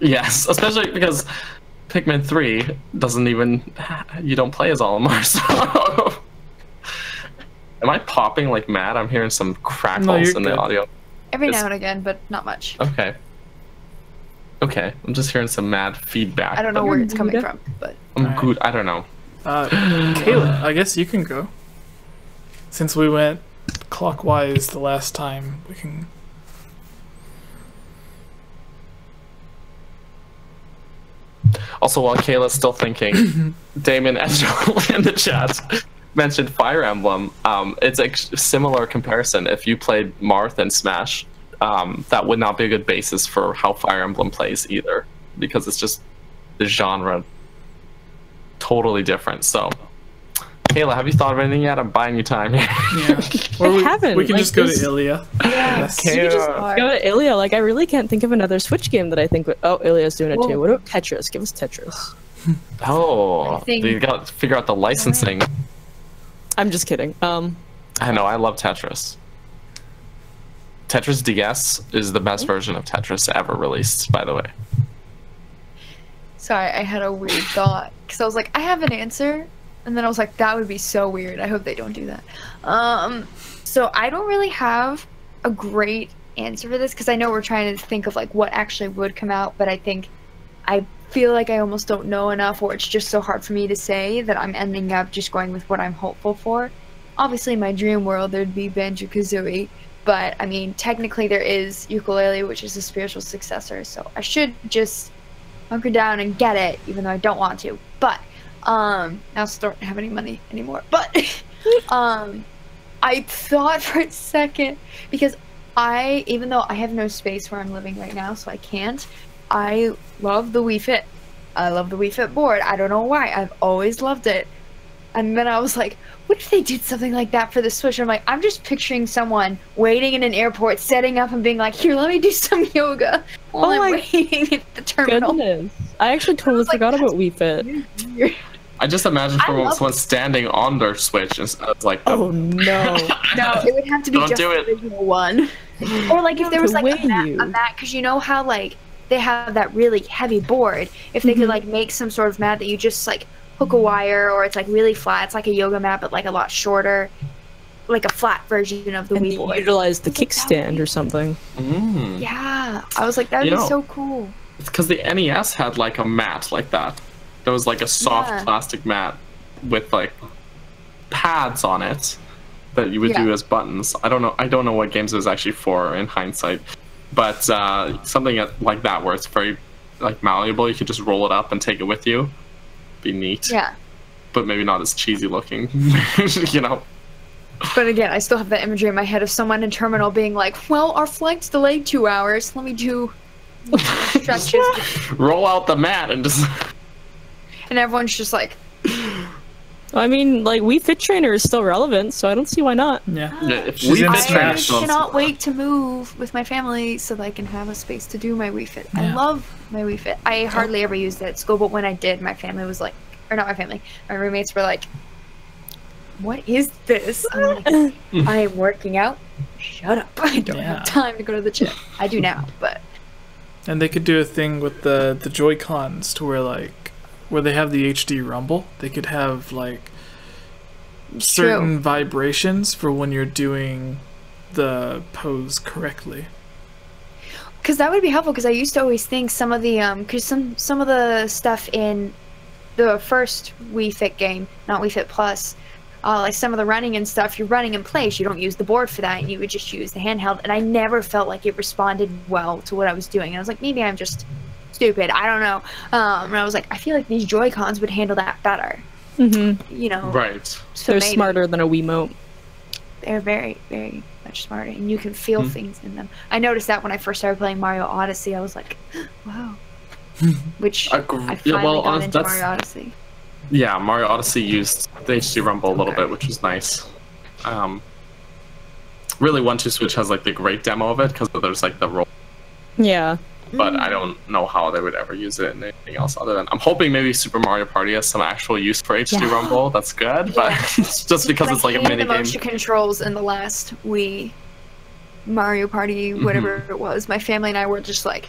Yes, especially because Pikmin 3 doesn't even... You don't play as Olimar, so... Am I popping like mad? I'm hearing some crackles in the audio. Every now and again, but not much. Okay. Okay, I'm just hearing some mad feedback. I don't know where it's coming from, but... I'm good. I don't know. Kayla, I guess you can go. Since we went clockwise the last time, we can... Also, while Kayla's still thinking, Damon Edgel in the chat mentioned Fire Emblem. It's a similar comparison. If you played Marth and Smash, that would not be a good basis for how Fire Emblem plays either, because it's just the genre totally different. So, Kayla, have you thought of anything yet? I'm buying you time here. Yeah. Or I haven't. We can just go to Ilya. Yeah, you can just go to Ilya. Like, I really can't think of another Switch game that I think would... Oh, Ilya's doing it too. What about Tetris? Give us Tetris. Oh, you got to figure out the licensing. I'm just kidding. I know, I love Tetris. Tetris DS is the best version of Tetris ever released, by the way. Sorry, I had a weird thought. Because I was like, I have an answer. And then I was like, that would be so weird. I hope they don't do that. So I don't really have a great answer for this, because I know we're trying to think of like what actually would come out, but I feel like I almost don't know enough, or it's just so hard for me to say that I'm ending up just going with what I'm hopeful for. Obviously, in my dream world, there'd be Banjo-Kazooie, but I mean, technically there is Ukulele, which is a spiritual successor, so I should just hunker down and get it, even though I don't want to. But I also don't have any money anymore. But I thought for a second, because even though I have no space where I'm living right now, so I can't, I love the Wii Fit. I love the Wii Fit board. I don't know why. I've always loved it. And then I was like, what if they did something like that for the Switch? I'm like, I'm just picturing someone waiting in an airport, setting up and being like, here, let me do some yoga while I'm waiting at the terminal. Goodness. I actually totally forgot about Wii Fit. I just imagine someone standing on their Switch and it's like, oh no. No, it would have to be just the original one. Or like if there was like a mat, because you know how like they have that really heavy board. If they could like make some sort of mat that you just like hook a wire, or it's like really flat. It's like a yoga mat, but like a lot shorter, like a flat version of the Wii board. Utilize the kickstand or something. Yeah, I was like, that'd be so cool. It's because the NES had like a mat like that. There was like a soft plastic mat with like pads on it that you would do as buttons. I don't know what games it was actually for in hindsight, but something like that where it's very like malleable. You could just roll it up and take it with you. Be neat. Yeah. But maybe not as cheesy looking, you know. But again, I still have that imagery in my head of someone in terminal being like, "Well, our flight's delayed 2 hours. Let me do stretches." Roll out the mat and just. And everyone's just like. I mean, like Wii Fit Trainer is still relevant, so I don't see why not. Yeah. I cannot wait to move with my family so that I can have a space to do my Wii Fit. I love my Wii Fit. I hardly ever used it at school, but when I did, my family was like, or not my family, my roommates were like, "What is this?" I'm like, I am working out. Shut up. I don't have time to go to the gym. I do now, but. And they could do a thing with the Joy-Cons to where they have the HD rumble, they could have like certain vibrations for when you're doing the pose correctly. Because that would be helpful, because I used to always think some of the because some of the stuff in the first Wii Fit game, not Wii Fit Plus, like some of the running and stuff, you're running in place, you don't use the board for that, and you would just use the handheld, and I never felt like it responded well to what I was doing, and I was like, maybe I'm just stupid, I don't know. And I was like, I feel like these Joy-Cons would handle that better. You know, right? So they're smarter than a Wiimote. They're very, very much smarter, and you can feel things in them. I noticed that when I first started playing Mario Odyssey, I was like, wow. Which I finally got into Mario Odyssey. Yeah, Mario Odyssey used the HD Rumble a little bit, which was nice. Really, 1-2 Switch has like the great demo of it because there's like the roll. Yeah. But I don't know how they would ever use it in anything else other than... I'm hoping maybe Super Mario Party has some actual use for HD Rumble. That's good, but just because it's like a mini game. The motion controls in the last Wii Mario Party, whatever it was, my family and I were just like...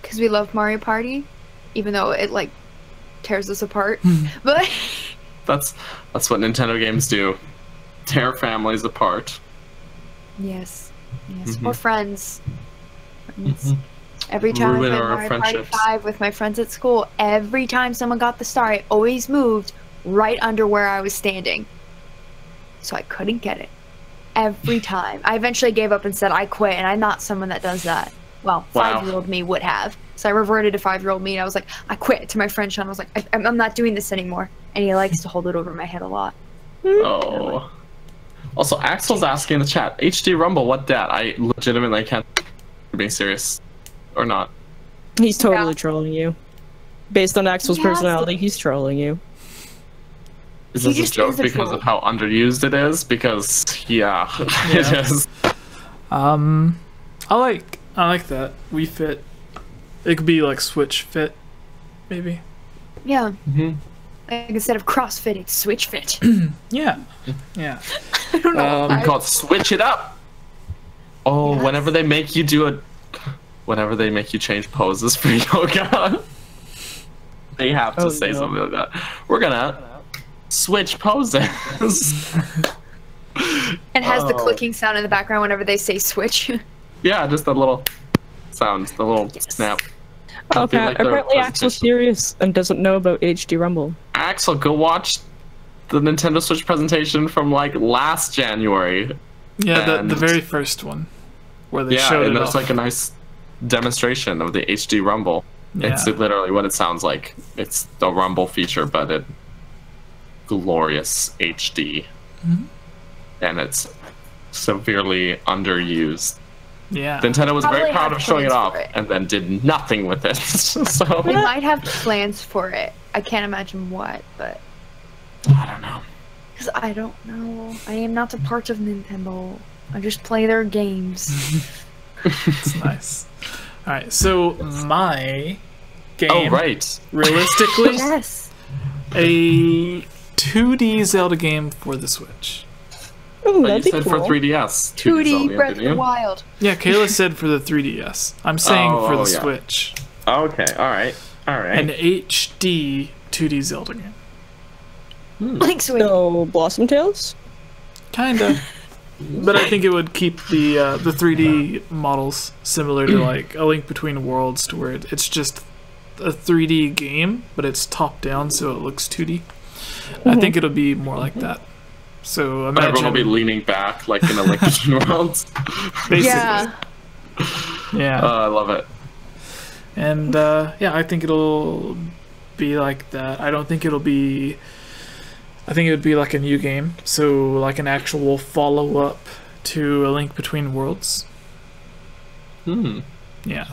Because we love Mario Party, even though it like tears us apart. But that's what Nintendo games do. Tear families apart. Yes. Or friends. Every time I played Mario Party 5 with my friends at school, every time someone got the star, it always moved right under where I was standing. So I couldn't get it. Every time. I eventually gave up and said I quit, and I'm not someone that does that. Well, 5-year-old me would have. So I reverted to 5-year-old me, and I was like, I quit to my friend Sean. I was like, I'm not doing this anymore. And he likes to hold it over my head a lot. Oh. Also, Axel's asking in the chat, HD Rumble, what dat? I legitimately can't be serious. Or not. He's totally trolling you. Based on Axel's personality, he's trolling you. Is this a joke because of how underused it is? Because, it is. I like that. Wii Fit. It could be like Switch Fit, maybe. Yeah. Like instead of CrossFit, it's Switch Fit. Yeah. I don't know. We call it Switch It Up. Oh, whenever they make you do whenever they make you change poses for yoga, they have to say something like that. We're gonna switch poses. And has the clicking sound in the background whenever they say switch. Yeah, just that little sound, the little snap. Okay, like apparently Axel's serious and doesn't know about HD Rumble. Axel, go watch the Nintendo Switch presentation from like last January. Yeah, the very first one. Where they showed it off. There's like a nice demonstration of the HD Rumble. It's literally what it sounds like. It's the Rumble feature, but it glorious HD. And it's severely underused. Yeah. Nintendo was very Probably proud have of showing it plans off, for it. and then did nothing with it. So They might have plans for it. I can't imagine what, but I don't know. because I don't know. I am not a part of Nintendo. I just play their games. It's nice. All right, so my game. Oh right. Realistically, Yes. a 2D Zelda game for the Switch. Ooh, But that'd you be said cool. for 3DS. 2D Breath of didn't you? the Wild. Yeah, Kayla said for the 3DS. I'm saying for the yeah. Switch. Okay. All right. An HD 2D Zelda game. Like sweet. So, Blossom Tales? Kinda. But I think it would keep the 3D models similar to like A Link Between Worlds, to where it's just a 3D game, but it's top down, so it looks 2D. I think it'll be more like that. So imagine Everyone will be leaning back like in A Link Between Worlds. basically. Yeah. Yeah. I love it. And yeah, I think it'll be like that. I don't think it'll be. I think it would be like a new game, so like an actual follow-up to A Link Between Worlds. Hmm. Yeah.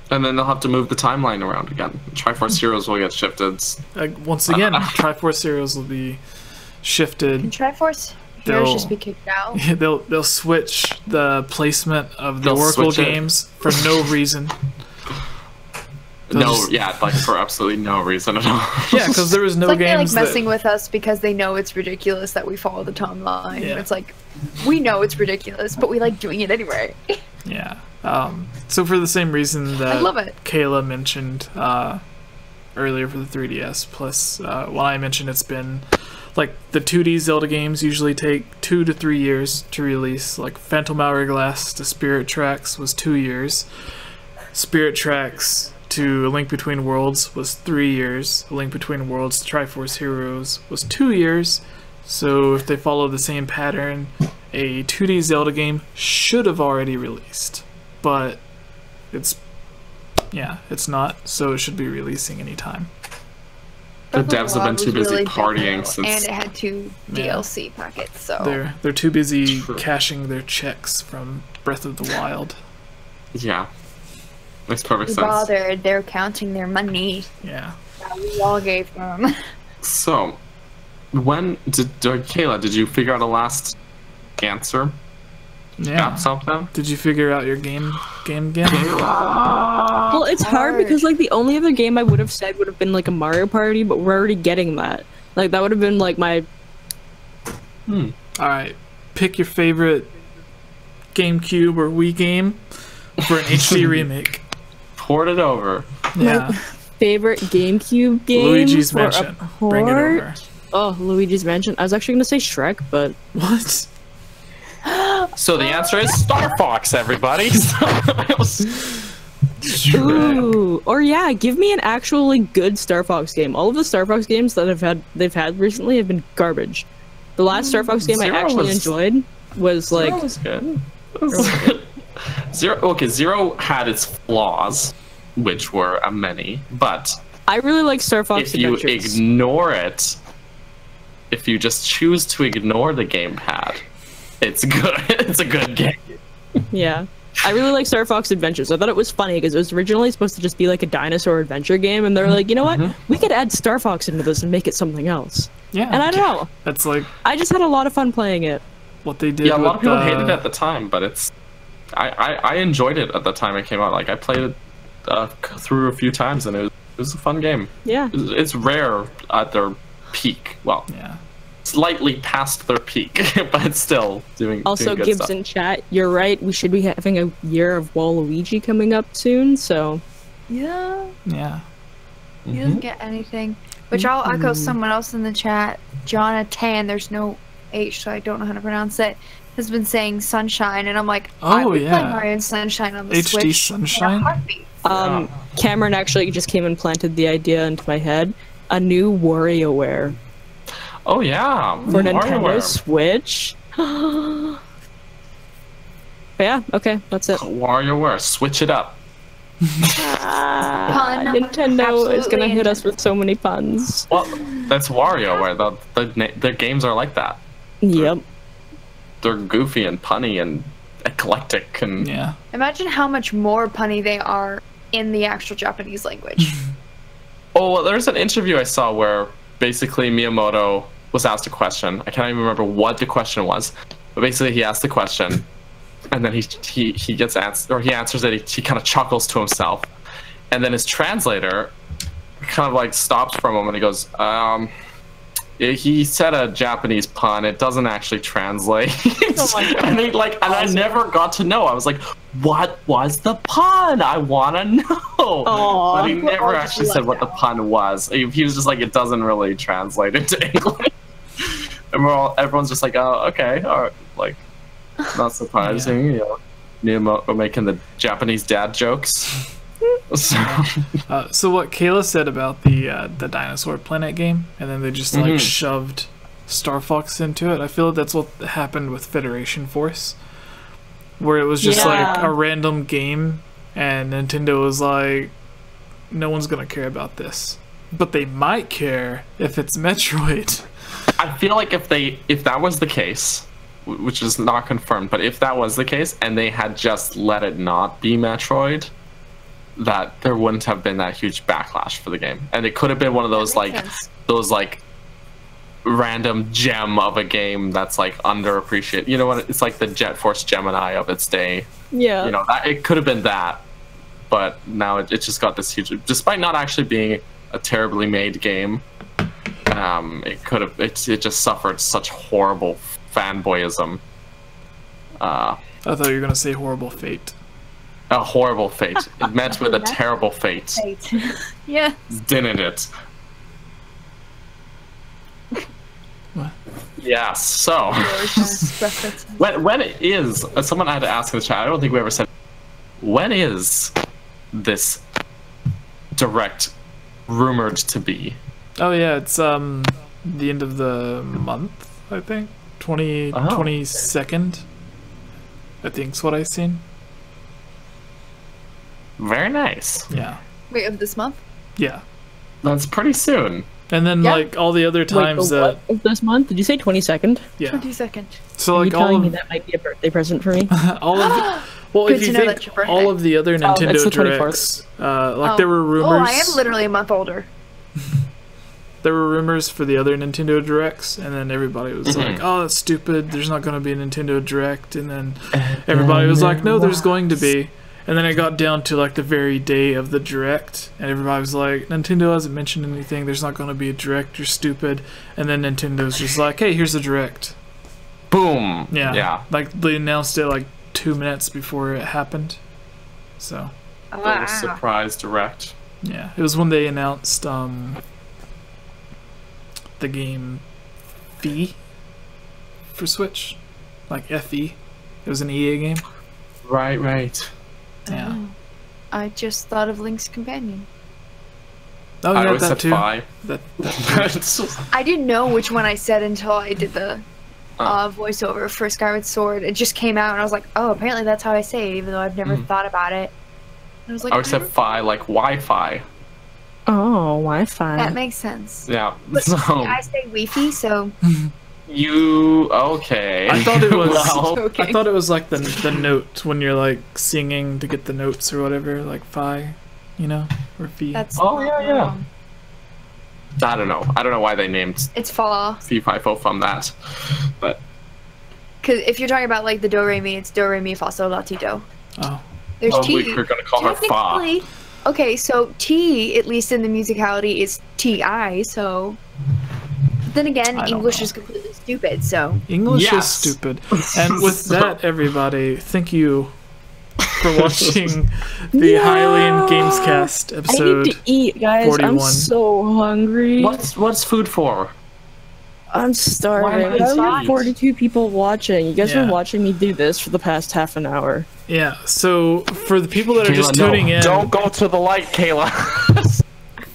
And then they'll have to move the timeline around again. Triforce Heroes will get shifted. Once again, Triforce Heroes will be shifted. Triforce They'll- Heroes just be kicked out. They'll switch the placement of the They'll Oracle switch it. games for no reason. They'll No, just- yeah, like for absolutely no reason at all. Yeah, because there was no It's like they're like games messing that. with us because they know it's ridiculous that we follow the timeline. Yeah. It's like we know it's ridiculous, but we like doing it anyway. Yeah. So for the same reason that I love it. Kayla mentioned earlier for the 3DS, plus when I mentioned it's been like the 2D Zelda games usually take 2 to 3 years to release. Like Phantom Hourglass to Spirit Tracks was 2 years. Spirit Tracks to A Link Between Worlds was 3 years. A Link Between Worlds to Triforce Heroes was 2 years. So if they follow the same pattern, a 2D Zelda game should have already released. But it's not, so it should be releasing anytime. The Breath of devs have been Wild too was busy really partying demo, since. and it had 2 Yeah. DLC packets. So They're too busy True. cashing their checks from Breath of the Wild. Yeah. Makes perfect be sense. bothered. They're counting their money Yeah. that we all gave them. So, Kayla, did you figure out a last answer? Yeah. Got something? Did you figure out your game again? Well, it's hard because like the only other game I would have said would have been like a Mario Party, but we're already getting that. Like that would have been like my Alright. Pick your favorite GameCube or Wii game for an HD remake. Poured it over. Yeah. favorite GameCube game. Luigi's for Mansion. A Bring it port. over. Oh, Luigi's Mansion. I was actually gonna say Shrek, but What? So the answer is Star Fox, everybody. ooh, or yeah, give me an actually good Star Fox game. All of the Star Fox games that they've had recently have been garbage. The last Star Fox game I Zero actually was- enjoyed was like That was good. Zero had its flaws, which were many, but I really like Star Fox if you Adventures. ignore it, if you just choose to ignore the gamepad, it's good. It's a good game. Yeah. I really like Star Fox Adventures. I thought it was funny because it was originally supposed to just be like a dinosaur adventure game, and they're like, you know what? We could add Star Fox into this and make it something else. Yeah. And I don't know. That's like I just had a lot of fun playing it. what they did Yeah, a lot of with, people hated it at the time, but I enjoyed it at the time it came out. Like I played it through a few times, and it was a fun game. Yeah. It's rare at their peak. Well, Yeah. slightly past their peak, but still doing. Also, doing good Gibbs stuff. in chat, you're right. We should be having a year of Waluigi coming up soon, so Yeah, Yeah. he doesn't get anything. Which I'll echo someone else in the chat. Jonathan, there's no H, so I don't know how to pronounce it, has been saying Sunshine, and I'm like, I Oh, would play yeah. Mario Sunshine on the HD Switch in a Sunshine? heartbeat. Cameron actually just came and planted the idea into my head. A new WarioWare Oh yeah, for Nintendo WarioWare. Switch. Yeah, okay, that's it. WarioWare, switch it up. Pun. Nintendo is gonna Absolutely hit us with so many puns. Well, that's WarioWare. The games are like that. Yep. They're goofy and punny and eclectic and Yeah. Imagine how much more punny they are in the actual Japanese language. Oh, well, there's an interview I saw where basically Miyamoto was asked a question. I can't even remember what the question was, but basically he asked the question, and then he gets answered, or he answers it. He kind of chuckles to himself, and then his translator kind of like stops for a moment. He goes, he said a Japanese pun. It doesn't actually translate. Oh my God. And I never got to know. I was like, what was the pun? I want to know. Aww. But he never actually said what the pun was. He was just like, it doesn't really translate into English. And everyone's just like, oh, okay, all right. Like, not surprising, you know. Miyamoto making the Japanese dad jokes. So what Kayla said about the Dinosaur Planet game, and then they just like shoved Star Fox into it. I feel like that's what happened with Federation Force, where it was just like a random game, and Nintendo was like, no one's gonna care about this, but they might care if it's Metroid. I feel like if that was the case, which is not confirmed, but if that was the case, and they had just let it not be Metroid, that there wouldn't have been that huge backlash for the game, and it could have been one of those like random gem of a game that's like underappreciated. You know what? It's like the Jet Force Gemini of its day. Yeah. You know, that it could have been that, but now it just got this huge. Despite not actually being a terribly made game, it could have. It just suffered such horrible fanboyism. I thought you were gonna say horrible fate. A horrible fate. It met with a terrible fate. Yeah. Didn't it? What? Yeah, so when is someone had to ask in the chat, I don't think we ever said, when is this direct rumored to be? Oh yeah, it's the end of the month, I think. 22nd, I think's what I've seen. Very nice. Yeah. Wait, of this month? Yeah. That's pretty soon. And then like all the other times Wait, what of this month? Did you say 22nd? Yeah. 22nd. So Are like you all telling of me that might be a birthday present for me? all of the, well, Good if to you know think that's your birthday. all of the other Nintendo it's the Directs, like there were rumors. Oh, I am literally a month older. There were rumors for the other Nintendo Directs, and then everybody was like, "Oh, that's stupid. There's not going to be a Nintendo Direct." And then everybody was like, "No, there's going to be." And then it got down to like the very day of the Direct, and everybody was like, "Nintendo hasn't mentioned anything. There's not going to be a Direct. You're stupid." And then Nintendo's just like, "Hey, here's a Direct." Boom. Yeah. Yeah. Like they announced it like 2 minutes before it happened. So. Little surprise direct. Yeah, it was when they announced the game Fee for Switch, like FE. It was an EA game. Right. Yeah. I just thought of Link's Companion. Oh I yeah, always that said too. Phi. That I didn't know which one I said until I did the voiceover for Skyward Sword. It just came out, and I was like, "Oh, apparently that's how I say it," even though I've never thought about it. And I was like, I always said Phi, like Wi-Fi. Oh, Wi-Fi. that makes sense. Yeah. But So I say Wi-Fi, so you okay? I thought it was. Well, okay. I thought it was like the note when you're like singing to get the notes or whatever, like Phi, you know, or Fee. that's Oh, yeah. I don't know why they named It's Fa. Fee-Fi-Fo from that, but Because if you're talking about like the do re mi, it's do re mi fa sol la ti do. Oh. There's well, T. we're gonna call her Fa. Technically- Okay, so T, at least in the musicality, is Ti. So, but then again, I don't English know. is completely stupid. So English is Yes. stupid. And with that, everybody, thank you for watching the Hylian Gamescast I episode. need to eat, guys. 41. I'm so hungry. What's food for? I'm starving. Why I not have eat? 42 people watching. You guys Yeah. been watching me do this for the past half an hour. Yeah, so for the people that are just tuning in, Don't go to the light, Kayla.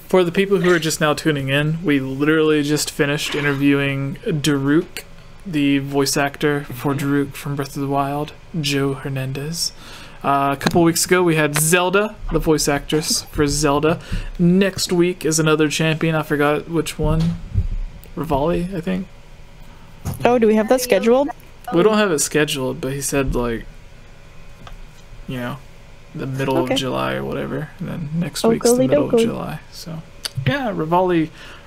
for the people who are just now tuning in, we literally just finished interviewing Daruk, the voice actor for Daruk from Breath of the Wild, Joe Hernandez. A couple weeks ago, we had Zelda, the voice actress for Zelda. Next week is another champion. I forgot which one. Rivali, I think. Oh, do we have that scheduled? We don't have it scheduled, but he said like you know, the middle Okay. of July or whatever, and then next week's the middle of July. So, yeah,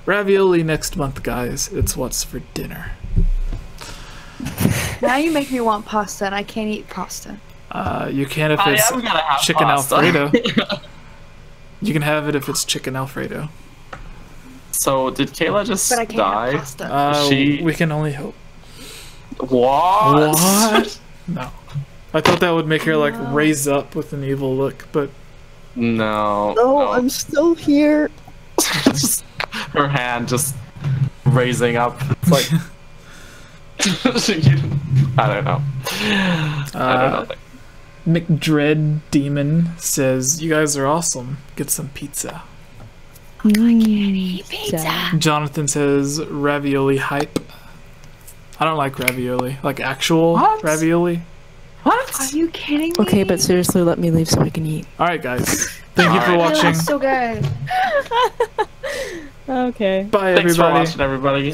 ravioli next month, guys. It's what's for dinner. Now you make me want pasta, and I can't eat pasta. You can if I it's am gonna have chicken pasta. Alfredo. You can have it if it's chicken Alfredo. So did Kayla just But I can't die? have pasta. We can only hope. What? What? No. I thought that would make her like raise up with an evil look, but No. No, I'm still here. Just her hand just raising up. It's like I don't know. I don't know. McDread Demon says, "You guys are awesome. Get some pizza." Pizza. Jonathan says, "Ravioli hype." I don't like ravioli, like actual What? ravioli. What? Are you kidding me? Okay, but seriously, let me leave so I can eat. All right, guys. Thank you for Alright. watching. That's so good. Okay. Bye, Thanks for everybody. watching, everybody.